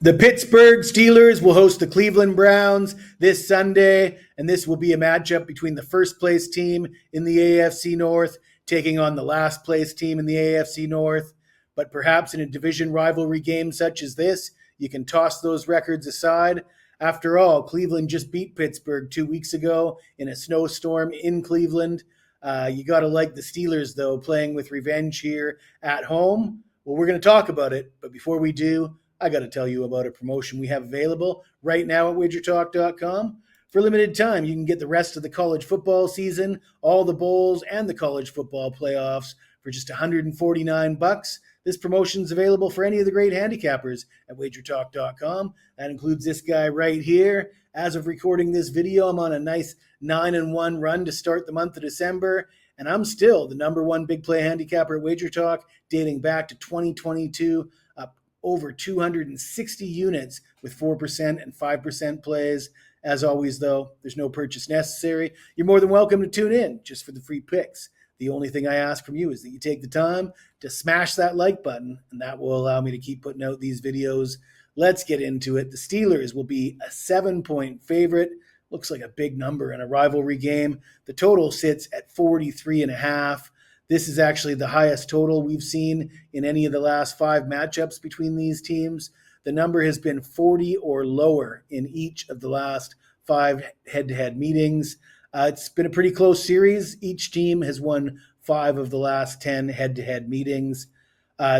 The Pittsburgh Steelers will host the Cleveland Browns this Sunday, and this will be a matchup between the first place team in the AFC North taking on the last place team in the AFC North. But perhaps in a division rivalry game such as this, you can toss those records aside. After all, Cleveland just beat Pittsburgh 2 weeks ago in a snowstorm in Cleveland. You got to like the Steelers, though, playing with revenge here at home. Well, we're going to talk about it, but before we do, I got to tell you about a promotion we have available right now at wagertalk.com. For a limited time, you can get the rest of the college football season, all the bowls, and the college football playoffs for just $149. This promotion is available for any of the great handicappers at wagertalk.com. That includes this guy right here. As of recording this video, I'm on a nice 9-1 run to start the month of December, and I'm still the number one big play handicapper at WagerTalk, dating back to 2022, up over 260 units with 4% and 5% plays. As always, though, there's no purchase necessary. You're more than welcome to tune in just for the free picks. The only thing I ask from you is that you take the time to smash that like button, and that will allow me to keep putting out these videos. Let's get into it. The Steelers will be a 7-point favorite. Looks like a big number in a rivalry game. The total sits at 43.5. This is actually the highest total we've seen in any of the last 5 matchups between these teams. The number has been 40 or lower in each of the last 5 head-to-head meetings. It's been a pretty close series. Each team has won 5 of the last 10 head-to-head meetings.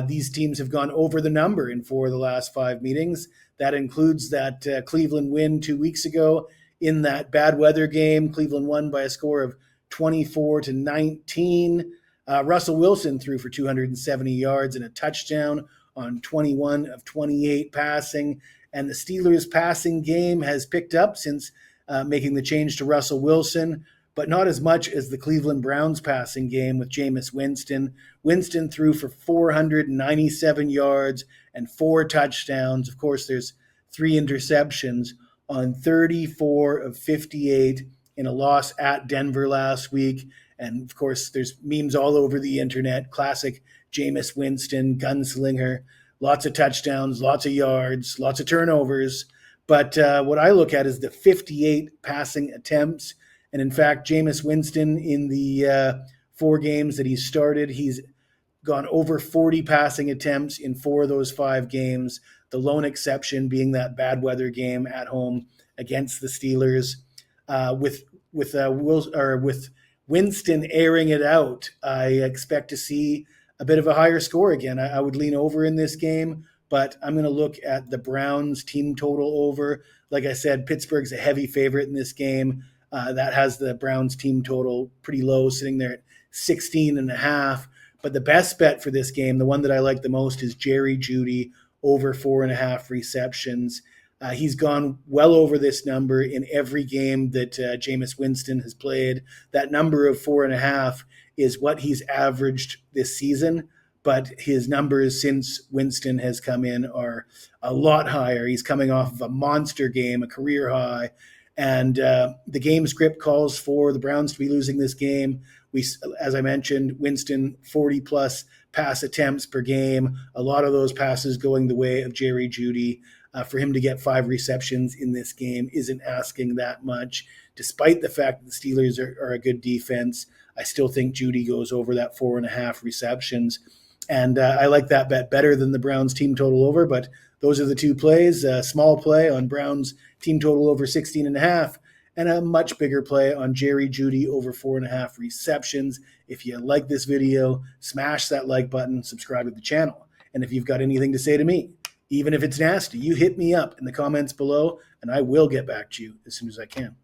These teams have gone over the number in 4 of the last 5 meetings. That includes that Cleveland win 2 weeks ago in that bad weather game. Cleveland won by a score of 24-19. Russell Wilson threw for 270 yards and a touchdown on 21 of 28 passing. And the Steelers' passing game has picked up since making the change to Russell Wilson, but not as much as the Cleveland Browns passing game with Jameis Winston. Winston threw for 497 yards and 4 touchdowns. Of course, there's 3 interceptions on 34 of 58 in a loss at Denver last week. And of course, there's memes all over the internet. Classic Jameis Winston, gunslinger, lots of touchdowns, lots of yards, lots of turnovers. But what I look at is the 58 passing attempts. And in fact, Jameis Winston, in the 4 games that he's started, he's gone over 40 passing attempts in 4 of those 5 games, the lone exception being that bad weather game at home against the Steelers. With Winston airing it out, I expect to see a bit of a higher score again. I would lean over in this game, but I'm going to look at the Browns team total over. Like I said, Pittsburgh's a heavy favorite in this game. That has the Browns team total pretty low, sitting there at 16.5. But the best bet for this game, the one that I like the most, is Jerry Jeudy over 4.5 receptions. He's gone well over this number in every game that Jameis Winston has played. That number of 4.5 is what he's averaged this season, but his numbers since Winston has come in are a lot higher. He's coming off of a monster game, a career high, and the game script calls for the Browns to be losing this game. As I mentioned, Winston, 40-plus pass attempts per game, a lot of those passes going the way of Jerry Jeudy. For him to get 5 receptions in this game isn't asking that much. Despite the fact that the Steelers are a good defense, I still think Jeudy goes over that 4.5 receptions. And I like that bet better than the Browns team total over, but those are the 2 plays. A small play on Browns team total over 16.5, and a much bigger play on Jerry Jeudy over 4.5 receptions. If you like this video, smash that like button, subscribe to the channel. And if you've got anything to say to me, even if it's nasty, you hit me up in the comments below, and I will get back to you as soon as I can.